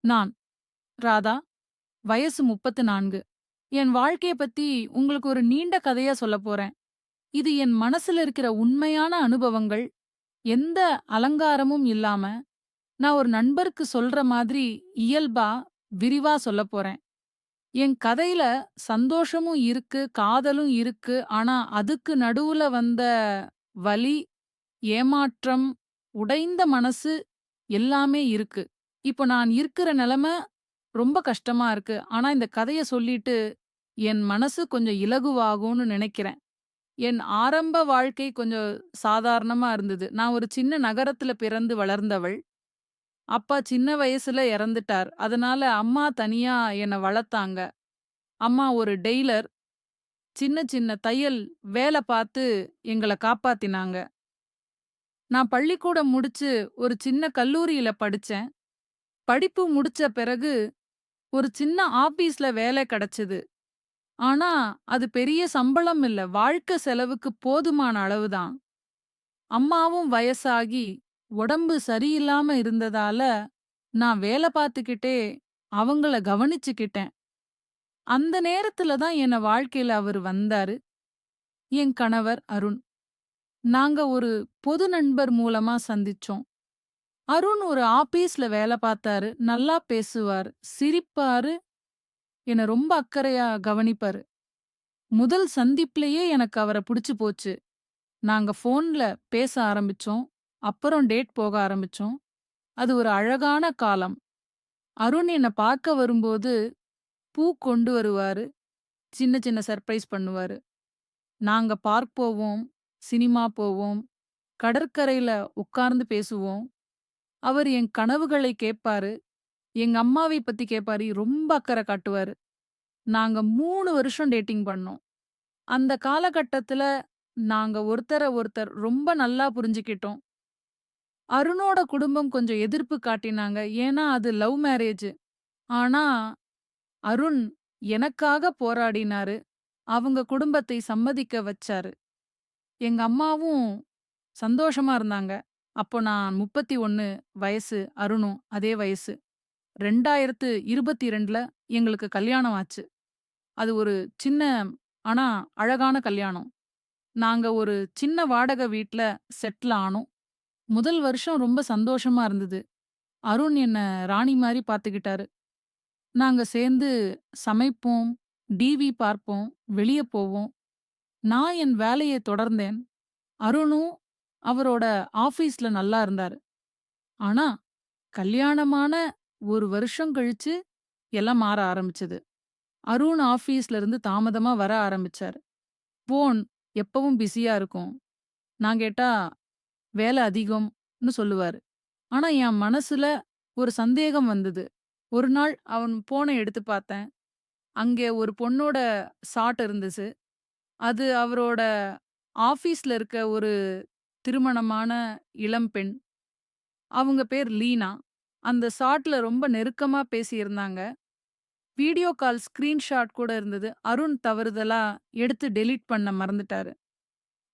நான், ராதா, வயசு 34. என் வாழ்க்கைய பத்தி உங்களுக்கு ஒரு நீண்ட கதையா சொல்லப் போறேன். இது என் மனசுல இருக்கிற உண்மையான அனுபவங்கள். எந்த அலங்காரமும் இல்லாம, நான் ஒரு நண்பருக்கு சொல்ற மாதிரி இயல்பா, விரிவா சொல்லப் போறேன். என் கதையில சந்தோஷமும் இருக்கு, காதலும் இருக்கு. ஆனா, அதுக்கு நடுவுல வந்த வலி, ஏமாற்றம், உடைந்த மனசு எல்லாமே இருக்கு. இப்போ நான் இருக்கிற நிலைம ரொம்ப கஷ்டமா இருக்கு. ஆனா, இந்த கதைய சொல்லிட்டு என் மனசு கொஞ்சம் இலகுவாகும்னு நினைக்கிறேன். என் ஆரம்ப வாழ்க்கை கொஞ்சம் சாதாரணமா இருந்தது. நான் ஒரு சின்ன நகரத்துல பிறந்து வளர்ந்தவள். அப்பா சின்ன வயசுல இறந்துட்டார். அதனால அம்மா தனியா என்ன வளர்த்தாங்க. அம்மா ஒரு டெய்லர். சின்ன சின்ன தையல் வேல பார்த்து எங்கள காப்பாத்தினாங்க. நான் பள்ளிக்கூடம் முடிச்சு ஒரு சின்ன கல்லூரியில படிச்சேன். படிப்பு முடிச்ச பிறகு ஒரு சின்ன ஆபீஸ்ல வேலை கிடைச்சது. ஆனா, அது பெரிய சம்பளம் இல்ல. வாழ்க்கை செலவுக்கு போதுமான அளவுதான். அம்மாவும் வயசாகி, உடம்பு சரியில்லாம இருந்ததால, நான் வேலை பார்த்துக்கிட்டே அவங்கள கவனிச்சுக்கிட்டேன். அந்த நேரத்துல தான் என்ன வாழ்க்கையில அவரு வந்தாரு. என் கணவர் அருண். நாங்க ஒரு பொது நண்பர் மூலமா சந்திச்சோம். அருண் ஒரு ஆபீஸ்ல வேலை பார்த்தாரு. நல்லா பேசுவாரு, சிரிப்பாரு, என்ன ரொம்ப அக்கறையா கவனிப்பாரு. முதல் சந்திப்புலயே எனக்கு அவர புடிச்சு போச்சு. நாங்க ஃபோன்ல பேச ஆரம்பிச்சோம். அப்புறம் டேட் போக ஆரம்பிச்சோம். அது ஒரு அழகான காலம். அருண் என்ன பார்க்க வரும்போது பூ கொண்டு வருவாரு. சின்ன சின்ன சர்ப்ரைஸ் பண்ணுவாரு. நாங்க பார்க் போவோம், சினிமா போவோம், கடற்கரையில உட்கார்ந்து பேசுவோம். அவர் என் கனவுகளை கேட்பாரு. எங்க அம்மாவை பத்தி கேட்பாரு. ரொம்ப அக்கறை காட்டுவாரு. நாங்க 3 வருஷம் டேட்டிங் பண்ணோம். அந்த காலகட்டத்துல நாங்க ஒருத்தர ஒருத்தர் ரொம்ப நல்லா புரிஞ்சுக்கிட்டோம். அருணோட குடும்பம் கொஞ்சம் எதிர்ப்பு காட்டினாங்க. ஏன்னா அது லவ் மேரேஜ். ஆனா அருண் எனக்காக போராடினாரு. அவங்க குடும்பத்தை சம்மதிக்க வச்சாரு. எங்க அம்மாவும் சந்தோஷமா இருந்தாங்க. அப்போ நான் 31 வயசு. அருணும் அதே வயசு. 2022ல எங்களுக்கு கல்யாணம் ஆச்சு. அது ஒரு சின்ன ஆனா அழகான கல்யாணம். நாங்க ஒரு சின்ன வாடகை வீட்ல செட்டில் ஆனோம். முதல் வருஷம் ரொம்ப சந்தோஷமா இருந்தது. அருண் என்ன ராணி மாரி பாத்துக்கிட்டாரு. நாங்க சேர்ந்து சமைப்போம், டிவி பார்ப்போம், வெளிய போவோம். நான் என் வேலைய தொடர்ந்தேன். அருணும் அவரோட ஆபீஸ்ல நல்லா இருந்தாரு. ஆனா, கல்யாணமான 1 வருஷம் கழிச்சு எல்லாம் மாற ஆரம்பிச்சது. அருண் ஆபீஸ்ல இருந்து தாமதமா வர ஆரம்பிச்சாரு. ஃபோன் எப்பவும் பிஸியா இருக்கும். நான் கேட்டா, "வேலை அதிகம்னு" சொல்லுவாரு. ஆனா, என் மனசுல ஒரு சந்தேகம் வந்தது. ஒரு நாள் அவன் ஃபோன எடுத்து பார்த்தேன். அங்கே ஒரு பொண்ணோட ஷாட் இருந்துச்சு. அது அவரோட ஆபீஸ்ல இருக்க ஒரு திருமணமான இளம்பெண். அவங்க பேர் லீனா. அந்த ஷாட்ல ரொம்ப நெருக்கமா பேசியிருந்தாங்க. வீடியோ கால் ஸ்கிரீன்ஷாட் கூட இருந்தது. அருண் தவறுதலா எடுத்து டெலீட் பண்ண மறந்துட்டாரு.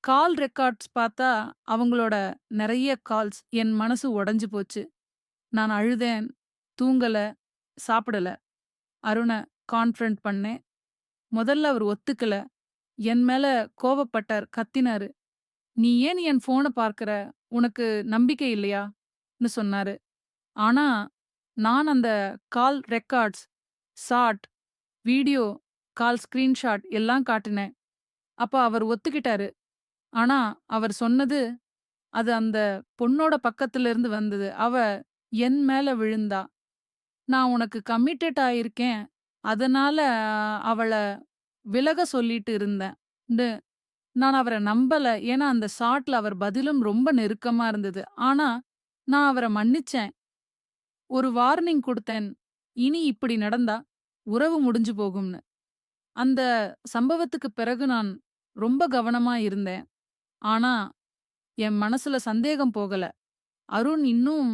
கால் ரெக்கார்ட்ஸ் பார்த்தா அவங்களோட நெறைய கால்ஸ். என் மனசு உடைஞ்சு போச்சு. நான் அழுதேன், தூங்கல, சாப்பிடல. அருண கான்ஃபரண்ட் பண்ணேன். முதல்ல அவர் ஒத்துக்கல. என் மேல கோவப்பட்டார், கத்தினாரு. "நீ ஏன் என் ஃபோன பார்க்கிற? உனக்கு நம்பிக்கை இல்லையா?"ன்னு சொன்னாரு. ஆனா, நான் அந்த call records, shot, video call screenshot எல்லாம் காட்டினேன். அப்ப அவர் ஒத்துக்கிட்டாரு. ஆனா, அவர் சொன்னது, அது அந்த பொண்ணோட பக்கத்துல இருந்து வந்தது. அவ என் மேல விழுந்தா. "நான் உனக்கு கமிட்டட் ஆயிருக்கேன். அதனால அவள விலக சொல்லிட்டு இருந்தேன்"ன்னு நான் அவர நம்பல. ஏன்னா, அந்த ஷாட்ல அவர் பதிலும் ரொம்ப நெருக்கமா இருந்தது. ஆனா, நான் அவர மன்னிச்சேன். ஒரு வார்னிங் குடுத்தேன். இனி இப்படி நடந்தா, உறவு முடிஞ்சு போகும்னு. அந்த சம்பவத்துக்கு பிறகு நான் ரொம்ப கவனமா இருந்தேன். ஆனா, என் மனசுல சந்தேகம் போகல. அருண் இன்னும்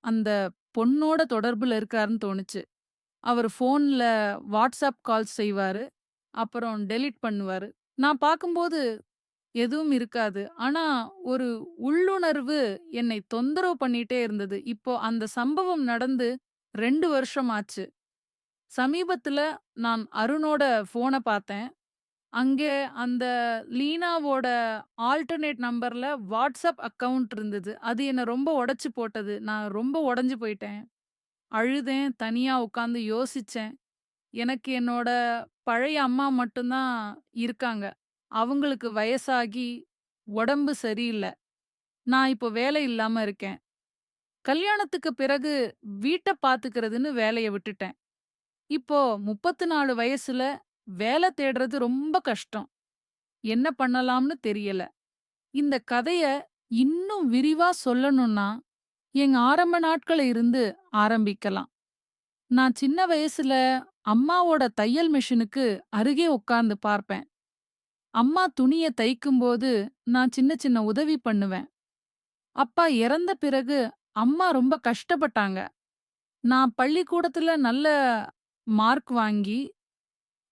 அந்த பொண்ணோட தொடர்புல இருக்காருன்னு தோணுச்சு. அவரு ஃபோன்ல வாட்ஸ்அப் கால்ஸ் செய்வாரு. அப்புறம் டெலீட் பண்ணுவாரு. நான் பார்க்கும்போது எதுவும் இருக்காது. ஆனா, ஒரு உள்ளுணர்வு என்னை தொந்தரவு பண்ணிட்டே இருந்தது. இப்போ அந்த சம்பவம் நடந்து 2 வருஷம் ஆச்சு. சமீபத்துல நான் அருணோட ஃபோன பார்த்தேன். அங்கே அந்த லீனாவோட ஆல்டர்னேட் நம்பர்ல வாட்ஸ்அப் அக்கவுண்ட் இருந்தது. அது என்ன ரொம்ப உடைச்சு போட்டது. நான் ரொம்ப உடைஞ்சு போயிட்டேன். அழுதேன். தனியா உட்காந்து யோசிச்சேன். எனக்கு என்னோட பழைய அம்மா மட்டும் தான் இருக்காங்க. அவங்களுக்கு வயசாகி உடம்பு சரியில்ல. நான் இப்போ வேலை இல்லாம இருக்கேன். கல்யாணத்துக்கு பிறகு வீட்ட பாத்துக்கிறதுன்னு வேலைய விட்டுட்டேன். இப்போ 34 வயசுல வேல தேடுறது ரொம்ப கஷ்டம். என்ன பண்ணலாம்னு தெரியல. இந்த கதைய இன்னும் விரிவா சொல்லணும்னா, எங்க ஆரம்ப நாட்கள இருந்து ஆரம்பிக்கலாம். நான் சின்ன வயசுல அம்மாவோட தையல் மெஷினுக்கு அருகே உட்கார்ந்து பார்ப்பேன். அம்மா துணிய தைக்கும்போது நான் சின்ன சின்ன உதவி பண்ணுவேன். அப்பா இறந்த பிறகு அம்மா ரொம்ப கஷ்டப்பட்டாங்க. நான் பள்ளிக்கூடத்துல நல்ல மார்க் வாங்கி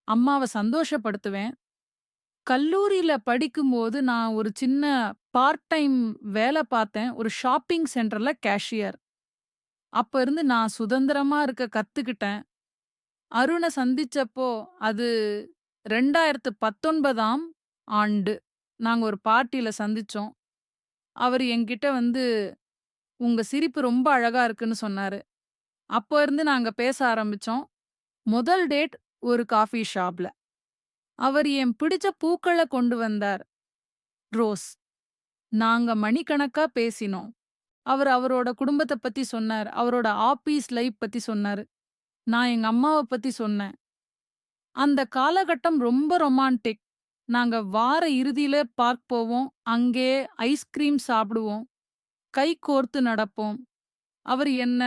அம்மாவ சந்தோஷப்படுத்துவேன். கல்லூரியில படிக்கும்போது நான் ஒரு சின்ன பார்ட் டைம் வேல பார்த்தேன். ஒரு ஷாப்பிங் சென்டர்ல கேஷியர். அப்ப இருந்து நான் சுதந்திரமா இருக்க கத்துக்கிட்டேன். அருண சந்திச்சப்போ அது 2019ஆம் ஆண்டு. நாங்க ஒரு பார்ட்டில சந்திச்சோம். அவரு என்கிட்ட வந்து, "உங்க சிரிப்பு ரொம்ப அழகா இருக்குன்னு" சொன்னாரு. அப்ப இருந்து நாங்க பேச ஆரம்பிச்சோம். முதல் டேட் ஒரு காஃபி ஷாப்ல. அவர் என் பிடிச்ச பூக்கள கொண்டு வந்தார். ரோஸ். நாங்க மணிக்கணக்கா பேசினோம். அவர் அவரோட குடும்பத்த பத்தி சொன்னார். அவரோட ஆபீஸ் லைஃப் பத்தி சொன்னாரு. நான் எங்க அம்மாவ பத்தி சொன்னேன். அந்த காலகட்டம் ரொம்ப ரொமான்டிக். நாங்க வார இறுதியில பார்க் போவோம். அங்கே ஐஸ்கிரீம் சாப்பிடுவோம். கை கோர்த்து நடப்போம். அவர் என்ன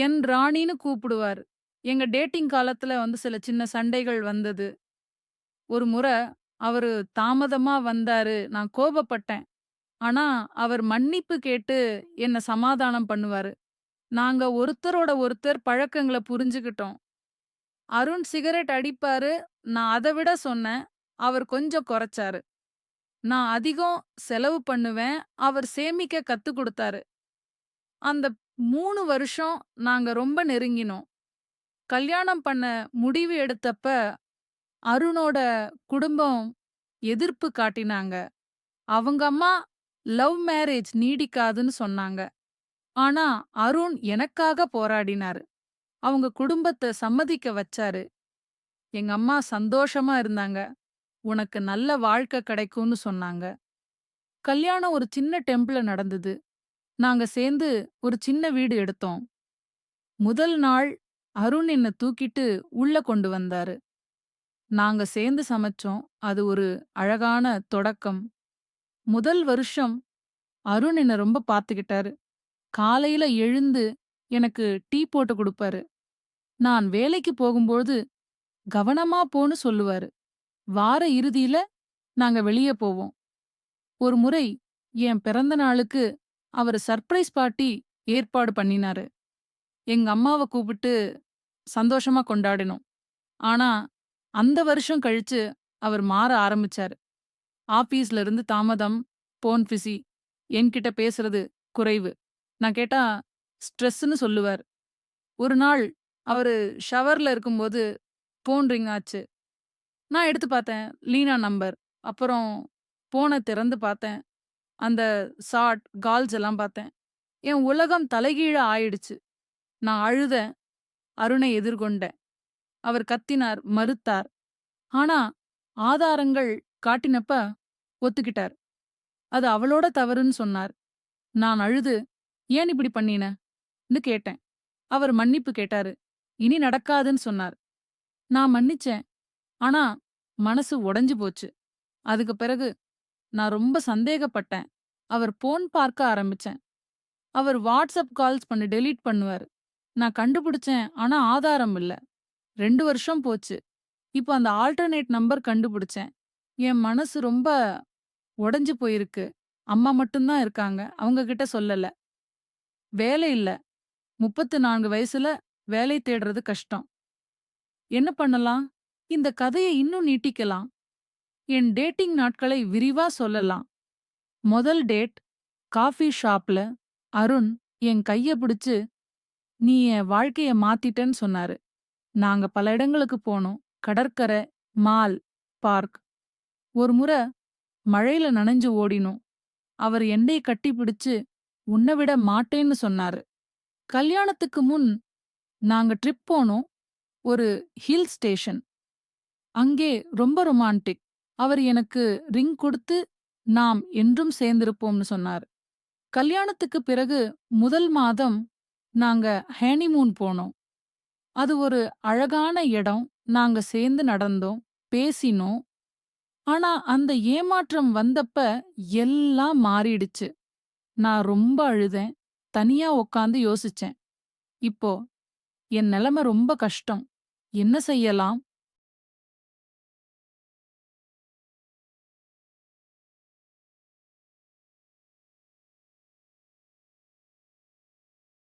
என் ராணின்னு கூப்பிடுவாரு. எங்க டேட்டிங் காலத்துல வந்து சில சின்ன சண்டைகள் வந்தது. ஒரு முற அவரு தாமதமா வந்தாரு. நான் கோபப்பட்டேன். ஆனா, அவர் மன்னிப்பு கேட்டு என்ன சமாதானம் பண்ணுவாரு. நாங்க ஒருத்தரோட ஒருத்தர் பழக்கங்கள புரிஞ்சுக்கிட்டோம். அருண் சிகரெட் அடிப்பாரு. நான் அத விட சொன்னேன். அவர் கொஞ்சம் கொறச்சாரு. நான் அதிகம் செலவு பண்ணுவேன். அவர் சேமிக்க கத்துக் குடுத்தாரு. அந்த 3 வருஷம் நாங்க ரொம்ப நெருங்கினோம். கல்யாணம் பண்ண முடிவு எடுத்தப்ப, அருணோட குடும்பம் எதிர்ப்பு காட்டினாங்க. அவங்க அம்மா லவ் மேரேஜ் நீடிக்காதுன்னு சொன்னாங்க. ஆனா, அருண் எனக்காக போராடினாரு. அவங்க குடும்பத்த சம்மதிக்க வச்சாரு. எங்க அம்மா சந்தோஷமா இருந்தாங்க. உனக்கு நல்ல வாழ்க்கை கிடைக்கும்னு சொன்னாங்க. கல்யாணம் ஒரு சின்ன டெம்பிள்ல நடந்தது. நாங்க சேர்ந்து ஒரு சின்ன வீடு எடுத்தோம். முதல் நாள் அருண் என்ன தூக்கிட்டு உள்ள கொண்டு வந்தாரு. நாங்க சேர்ந்து சமைச்சோம். அது ஒரு அழகான தொடக்கம். முதல் வருஷம் அருண் என்ன ரொம்ப பாத்துக்கிட்டாரு. காலையில எழுந்து எனக்கு டீ போட்டு குடுப்பாரு. நான் வேலைக்கு போகும்போது கவனமா போன்னு சொல்லுவாரு. வார இறுதியில நாங்க வெளிய போவோம். ஒரு முறை என் பிறந்த நாளுக்கு அவரு சர்ப்ரைஸ் பார்ட்டி ஏற்பாடு பண்ணினாரு. எங்க அம்மாவ கூப்பிட்டு சந்தோஷமா கொண்டாடினோம். ஆனா, அந்த வருஷம் கழிச்சு அவர் மாற ஆரம்பிச்சாரு. ஆபீஸ்ல இருந்து தாமதம், போன் பிஸி, என்கிட்ட பேசுறது குறைவு. நான் கேட்டா ஸ்ட்ரெஸ்ன்னு சொல்லுவார். ஒரு நாள் அவரு ஷவர்ல இருக்கும்போது போன் ரிங் ஆச்சு. நான் எடுத்து பார்த்தேன். லீனா நம்பர். அப்புறம் போன திறந்து பார்த்தேன். அந்த சாட், கால்ஸ் எல்லாம் பார்த்தேன். என் உலகம் தலைகீழா ஆயிடுச்சு. நான் அழுதேன். அருணை எதிர்கொண்டேன். அவர் கத்தினார், மறுத்தார். ஆனா, ஆதாரங்கள் காட்டினப்ப ஒத்துக்கிட்டார். அது அவளோட தவறுன்னு சொன்னார். நான் அழுது, "ஏன் இப்படி பண்ணினன்னு?" கேட்டேன். அவர் மன்னிப்பு கேட்டாரு. "இனி நடக்காதுன்னு" சொன்னார். நான் மன்னிச்சேன். ஆனா, மனசு உடைஞ்சு போச்சு. அதுக்கு பிறகு நான் ரொம்ப சந்தேகப்பட்டேன். அவர் போன் பார்க்க ஆரம்பிச்சேன். அவர் வாட்ஸ்அப் கால்ஸ் பண்ணி டெலீட் பண்ணுவாரு. நான் கண்டுபிடிச்சேன். ஆனா ஆதாரம் இல்ல. 2 வருஷம் போச்சு. இப்போ அந்த ஆல்டர்னேட் நம்பர் கண்டுபிடிச்சேன். என் மனசு ரொம்ப உடைஞ்சு போயிருக்கு. அம்மா மட்டும் தான் இருக்காங்க. அவங்க கிட்ட சொல்லல. வேலை இல்ல. 34 வயசுல வேலை தேடுறது கஷ்டம். என்ன பண்ணலாம்? இந்த கதைய இன்னும் நீட்டிக்கலாம். என் டேட்டிங் நாட்களை விரிவா சொல்லலாம். முதல் டேட் காஃபி ஷாப்ல அருண் என் கைய பிடிச்சு நீ என் வாழ்க்கைய மாத்திட்டன்னு சொன்னாரு. நாங்க பல இடங்களுக்கு போனோம். கடற்கரை, மால், பார்க். ஒரு முறை மழையில நனைஞ்சு ஓடினோம். அவர் என்னைய கட்டிப்பிடிச்சு, "உன்ன விட மாட்டேன்னு" சொன்னாரு. கல்யாணத்துக்கு முன் நாங்க ட்ரிப் போனோம். ஒரு ஹில் ஸ்டேஷன். அங்கே ரொம்ப ரொமான்டிக். அவர் எனக்கு ரிங் குடுத்து, "நாம் என்றும் சேர்ந்திருப்போம்னு" சொன்னாரு. கல்யாணத்துக்கு பிறகு முதல் மாதம் நாங்க ஹனிமூன் போனோம். அது ஒரு அழகான இடம். நாங்க சேர்ந்து நடந்தோம், பேசினோம். ஆனா அந்த ஏமாற்றம் வந்தப்ப எல்லாம் மாறிடுச்சு. நான் ரொம்ப அழுதேன். தனியா உக்காந்து யோசிச்சேன். இப்போ என் நிலைமை ரொம்ப கஷ்டம். என்ன செய்யலாம்?